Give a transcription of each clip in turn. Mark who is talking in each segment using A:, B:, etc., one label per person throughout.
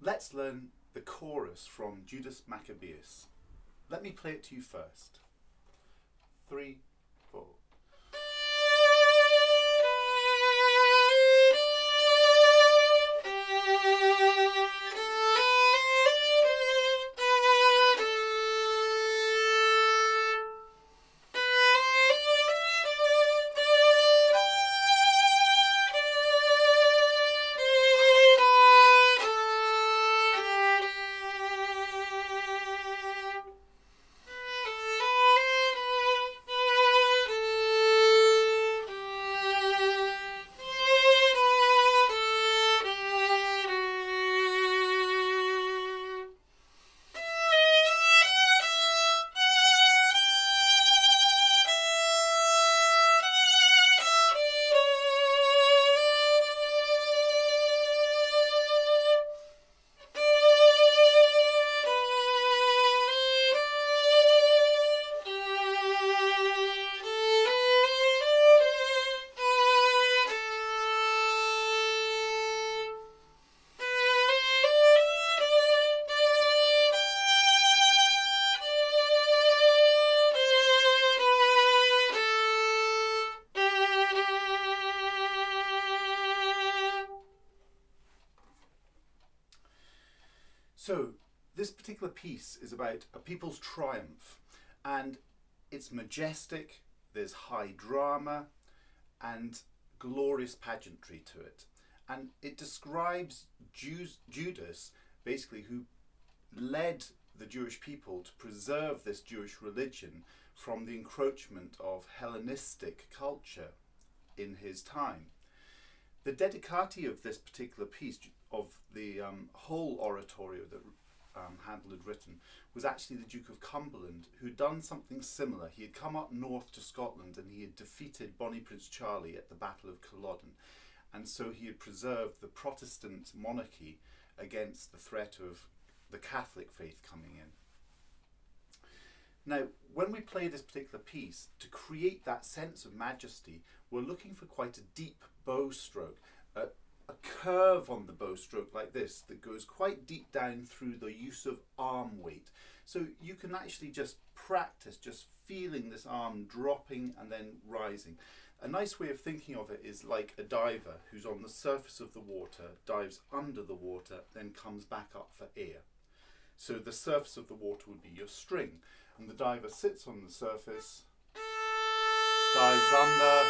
A: let's learn the chorus from Judas Maccabaeus. Let me play it to you first. 3, 4. So this particular piece is about a people's triumph, and it's majestic, there's high drama and glorious pageantry to it. And it describes Judas, basically, who led the Jewish people to preserve this Jewish religion from the encroachment of Hellenistic culture in his time. The dedicatee of this particular piece, of the whole oratorio that Handel had written, was actually the Duke of Cumberland, who'd done something similar. He had come up north to Scotland and he had defeated Bonnie Prince Charlie at the Battle of Culloden, and so he had preserved the Protestant monarchy against the threat of the Catholic faith coming in. Now, when we play this particular piece, to create that sense of majesty, we're looking for quite a deep bow stroke, a curve on the bow stroke like this that goes quite deep down through the use of arm weight. So you can actually just practice just feeling this arm dropping and then rising. A nice way of thinking of it is like a diver who's on the surface of the water, dives under the water, then comes back up for air. So the surface of the water would be your string, and the diver sits on the surface, dives under,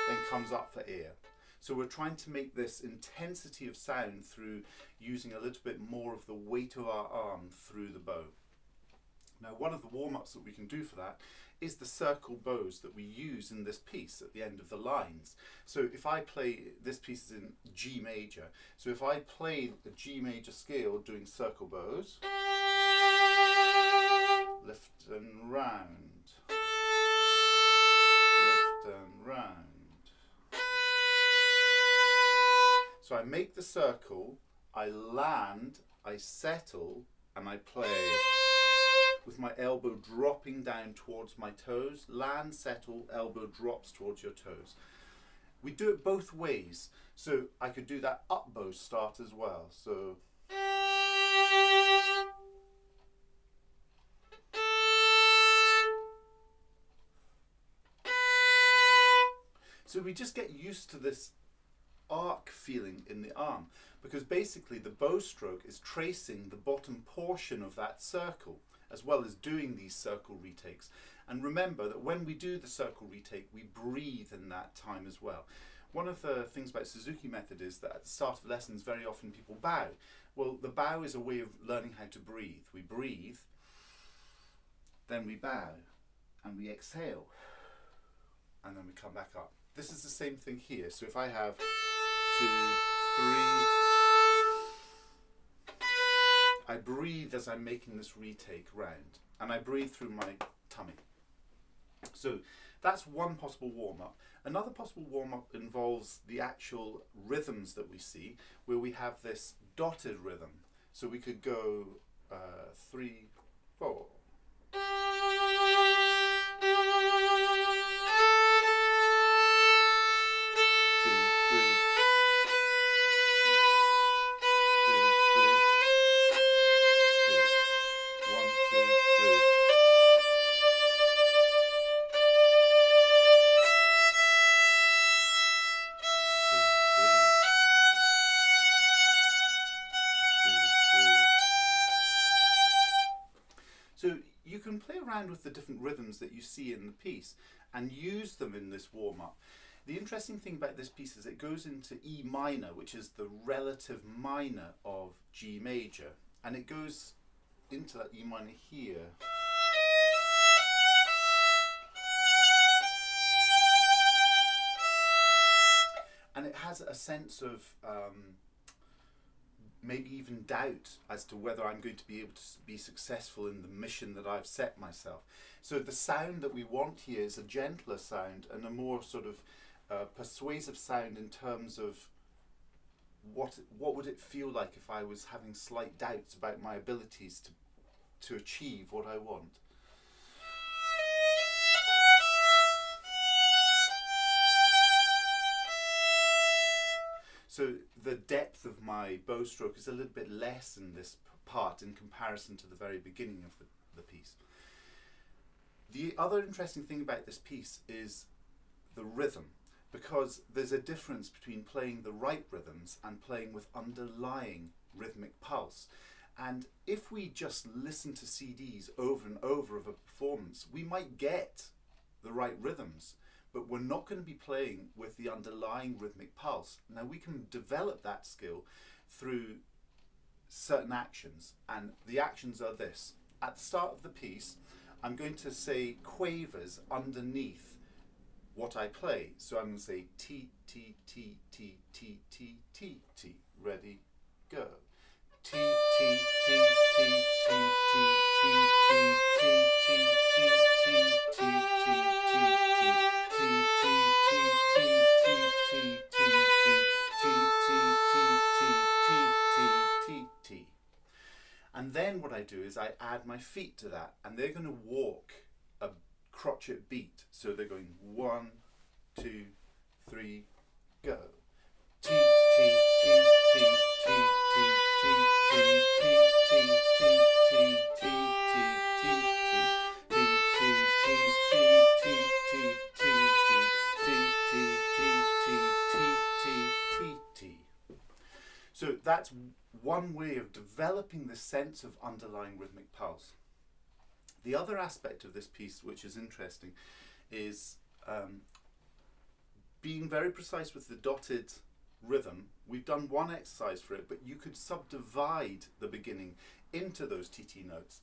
A: then comes up for air. So we're trying to make this intensity of sound through using a little bit more of the weight of our arm through the bow. Now, one of the warm-ups that we can do for that is the circle bows that we use in this piece at the end of the lines. So if I play, this piece is in G major, so if I play a G major scale doing circle bows, lift and round, lift and round. So I make the circle, I land, I settle, and I play with my elbow dropping down towards my toes. Land, settle, elbow drops towards your toes. We do it both ways. So I could do that up bow start as well. So we just get used to this arc feeling in the arm, because basically the bow stroke is tracing the bottom portion of that circle as well as doing these circle retakes. And remember that when we do the circle retake, we breathe in that time as well. One of the things about Suzuki method is that at the start of lessons very often people bow. Well, the bow is a way of learning how to breathe. We breathe, then we bow, and we exhale, and then we come back up. This is the same thing here. So if I have 2, 3, I breathe as I'm making this retake round, and I breathe through my tummy. So that's one possible warm-up. Another possible warm-up involves the actual rhythms that we see, where we have this dotted rhythm. So we could go 3, 4. play around with the different rhythms that you see in the piece and use them in this warm-up. The interesting thing about this piece is it goes into E minor, which is the relative minor of G major, and it goes into that E minor here. And it has a sense of maybe even doubt as to whether I'm going to be able to be successful in the mission that I've set myself. So the sound that we want here is a gentler sound and a more sort of persuasive sound in terms of what would it feel like if I was having slight doubts about my abilities to achieve what I want. So the depth of my bow stroke is a little bit less in this part in comparison to the very beginning of the piece. The other interesting thing about this piece is the rhythm, because there's a difference between playing the right rhythms and playing with underlying rhythmic pulse. And if we just listen to CDs over and over of a performance, we might get the right rhythms, but we're not going to be playing with the underlying rhythmic pulse. Now we can develop that skill through certain actions, and the actions are this. At the start of the piece, I'm going to say quavers underneath what I play. So I'm going to say T, T, T, T, T, T, T, T. Ready, go. T, T, T, T, T, T, T, T, T, T, T, T, T, and then what I do is I add my feet to that, and they're going to walk a crotchet beat. So they're going 1, 2, 3, go. T, T, T, T, T, T, T, T, T, T, T, T, so that's one way of developing the sense of underlying rhythmic pulse. The other aspect of this piece, which is interesting, is being very precise with the dotted rhythm. We've done one exercise for it, but you could subdivide the beginning into those TT notes.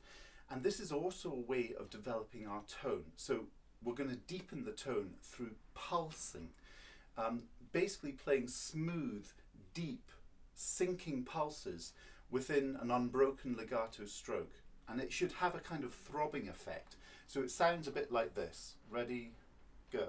A: And this is also a way of developing our tone. So we're going to deepen the tone through pulsing, basically playing smooth, deep, sinking pulses within an unbroken legato stroke. And it should have a kind of throbbing effect. So it sounds a bit like this. Ready, go.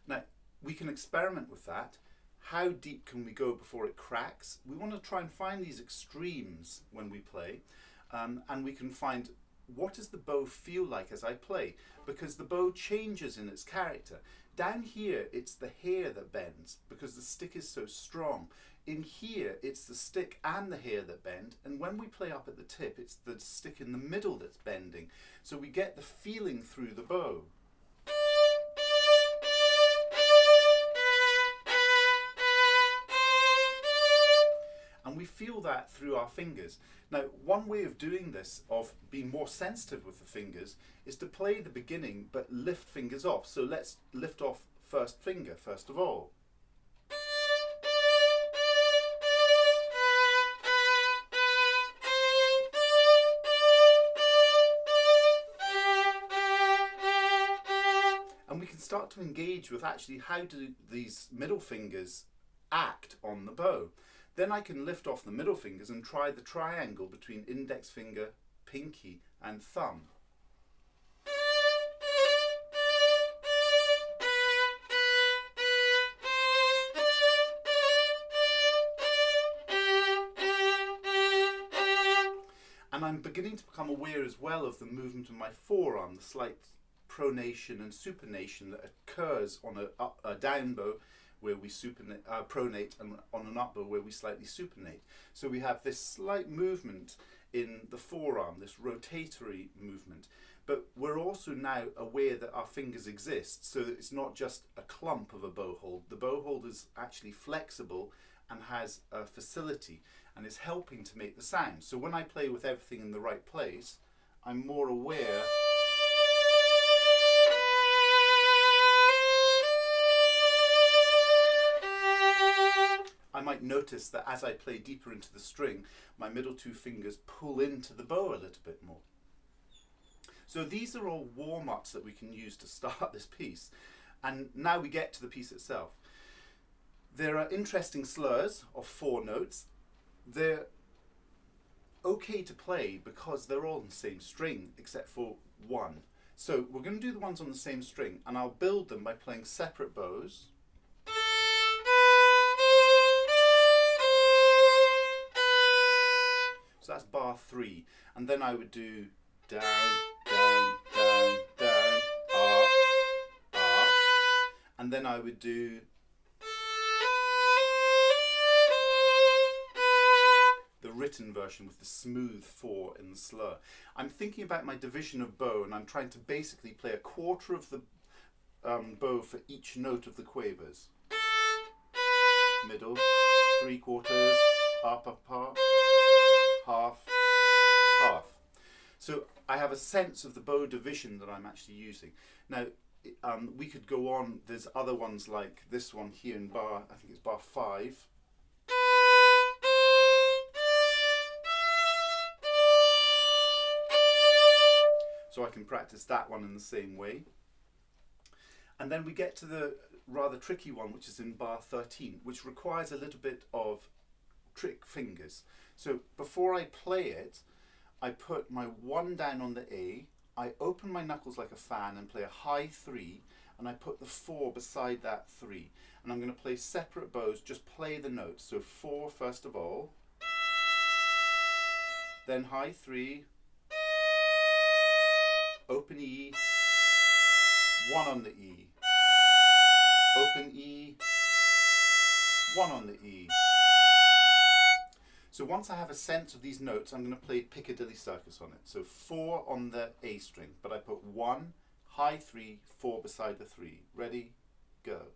A: Now, we can experiment with that. How deep can we go before it cracks? We want to try and find these extremes when we play, and we can find what does the bow feel like as I play, because the bow changes in its character. Down here it's the hair that bends because the stick is so strong. In here it's the stick and the hair that bend, and when we play up at the tip it's the stick in the middle that's bending, so we get the feeling through the bow. And we feel that through our fingers. Now, one way of doing this, of being more sensitive with the fingers, is to play the beginning but lift fingers off. So let's lift off first finger first of all. And we can start to engage with actually how do these middle fingers act on the bow. Then I can lift off the middle fingers and try the triangle between index finger, pinky and thumb. And I'm beginning to become aware as well of the movement of my forearm, the slight pronation and supination that occurs on a down bow where we pronate, and on an up bow where we slightly supinate. So we have this slight movement in the forearm, this rotatory movement. But we're also now aware that our fingers exist, so that it's not just a clump of a bow hold. The bow hold is actually flexible and has a facility and is helping to make the sound. So when I play with everything in the right place, I'm more aware I might notice that as I play deeper into the string, my middle two fingers pull into the bow a little bit more. So these are all warm-ups that we can use to start this piece. And now we get to the piece itself. There are interesting slurs of 4 notes. They're okay to play because they're all on the same string except for one. So we're going to do the ones on the same string, and I'll build them by playing separate bows. So that's bar 3. And then I would do down, down, down, down, up, up. And then I would do the written version with the smooth 4 in the slur. I'm thinking about my division of bow, and I'm trying to basically play a quarter of the bow for each note of the quavers. Middle, 3/4, up, up, up, half, half. So I have a sense of the bow division that I'm actually using. Now, we could go on. There's other ones like this one here in bar, I think it's bar 5. So I can practice that one in the same way. And then we get to the rather tricky one, which is in bar 13, which requires a little bit of trick fingers. So before I play it, I put my 1 down on the A, I open my knuckles like a fan and play a high 3, and I put the 4 beside that 3. And I'm going to play separate bows, just play the notes. So 4 first of all, then high 3, open E, 1 on the E, open E, 1 on the E. So once I have a sense of these notes, I'm going to play Piccadilly Circus on it. So 4 on the A string, but I put 1, high 3, 4 beside the 3. Ready? Go.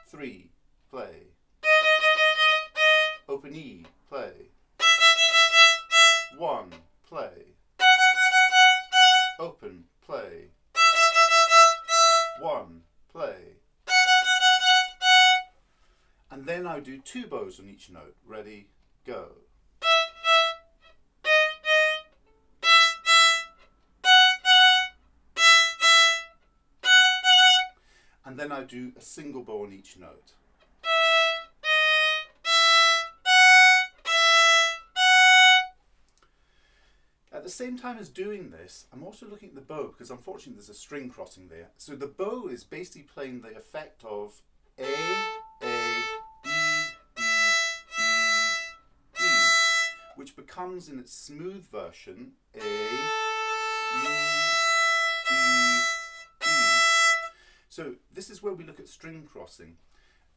A: 3, play. Open E, play. 1, play. Open, play. 1, play. And then I do 2 bows on each note. Ready, go. And then I do a single bow on each note. At the same time as doing this, I'm also looking at the bow, because unfortunately there's a string crossing there. So the bow is basically playing the effect of A, which becomes in its smooth version A, E, E, E. So this is where we look at string crossing.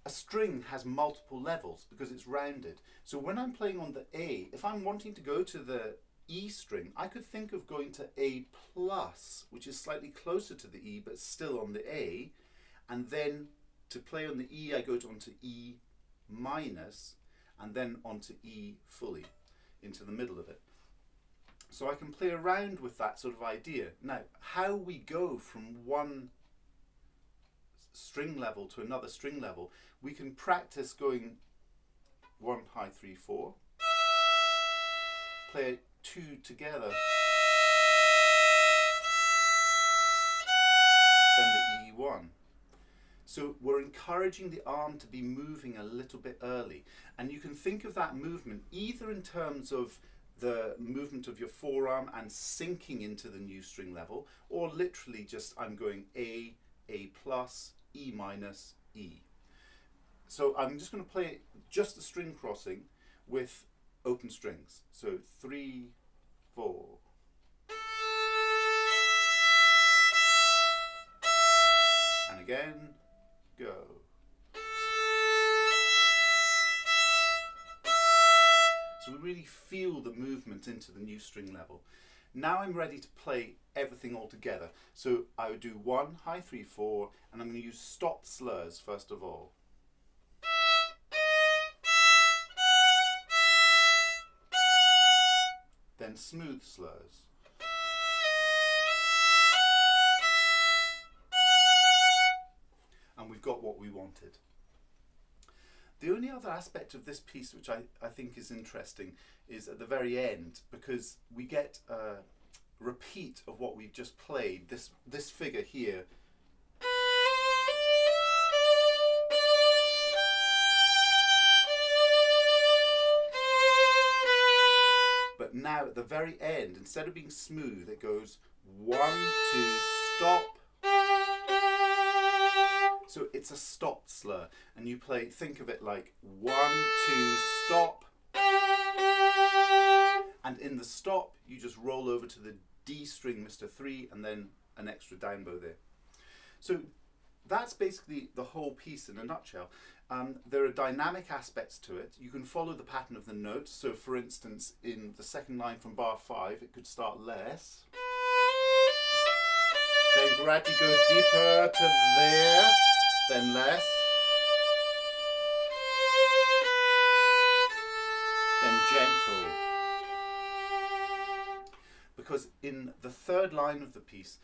A: A string has multiple levels because it's rounded. So when I'm playing on the A, if I'm wanting to go to the E string, I could think of going to A plus, which is slightly closer to the E but still on the A, and then to play on the E I go onto E minus and then onto E fully into the middle of it. So I can play around with that sort of idea. Now, how we go from one string level to another string level, we can practice going 1, high 3, 4, play 2 together, then the E1. So we're encouraging the arm to be moving a little bit early. And you can think of that movement either in terms of the movement of your forearm and sinking into the new string level, or literally just I'm going A plus, E minus, E. So I'm just going to play just the string crossing with open strings. So 3, 4. And again, go. So we really feel the movement into the new string level. Now I'm ready to play everything all together. So I would do 1, high 3, 4, and I'm going to use stop slurs first of all. Then smooth slurs. And we've got what we wanted. The only other aspect of this piece which I think is interesting is at the very end, because we get a repeat of what we've just played, this figure here. But now at the very end, instead of being smooth, it goes 1, 2, stop. So it's a stop slur, and you play, think of it like 1, 2, stop. And in the stop, you just roll over to the D string, Mr. 3, and then an extra down bow there. So that's basically the whole piece in a nutshell. There are dynamic aspects to it. You can follow the pattern of the notes. So for instance, in the second line from bar 5, it could start less. Then gradually go deeper to there, then less. Then gentle. Because in the third line of the piece,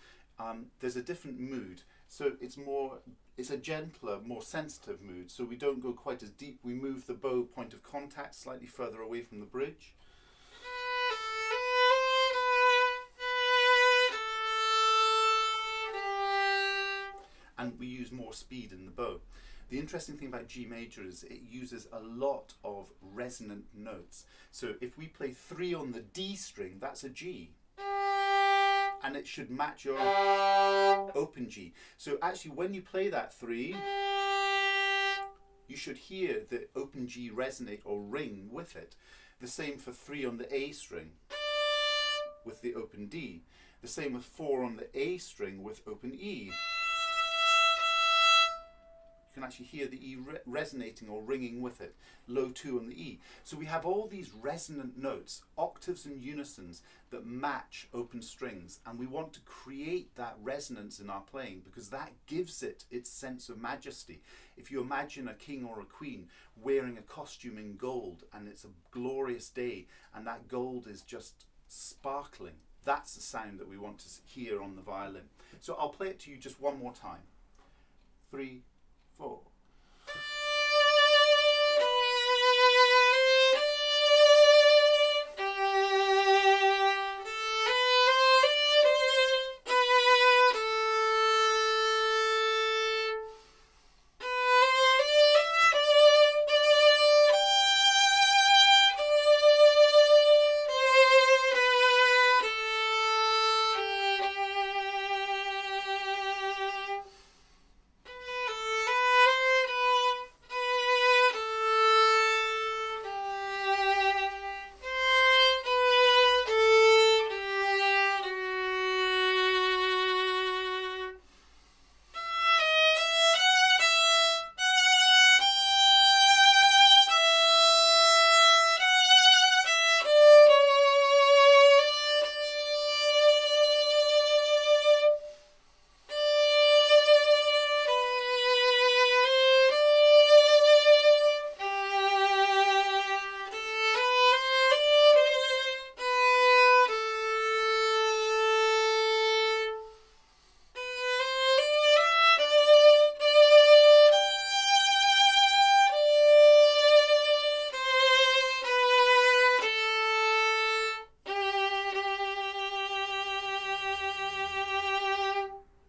A: there's a different mood. So it's a gentler, more sensitive mood. So we don't go quite as deep. We move the bow point of contact slightly further away from the bridge. And we use more speed in the bow. The interesting thing about G major is it uses a lot of resonant notes. So if we play 3 on the D string, that's a G. And it should match your open G. So actually when you play that 3, you should hear the open G resonate or ring with it. The same for 3 on the A string with the open D. The same with 4 on the A string with open E. You can actually hear the E resonating or ringing with it. Low 2 on the E. So we have all these resonant notes, octaves and unisons that match open strings, and we want to create that resonance in our playing because that gives it its sense of majesty. If you imagine a king or a queen wearing a costume in gold and it's a glorious day and that gold is just sparkling, that's the sound that we want to hear on the violin. So I'll play it to you just one more time. 3,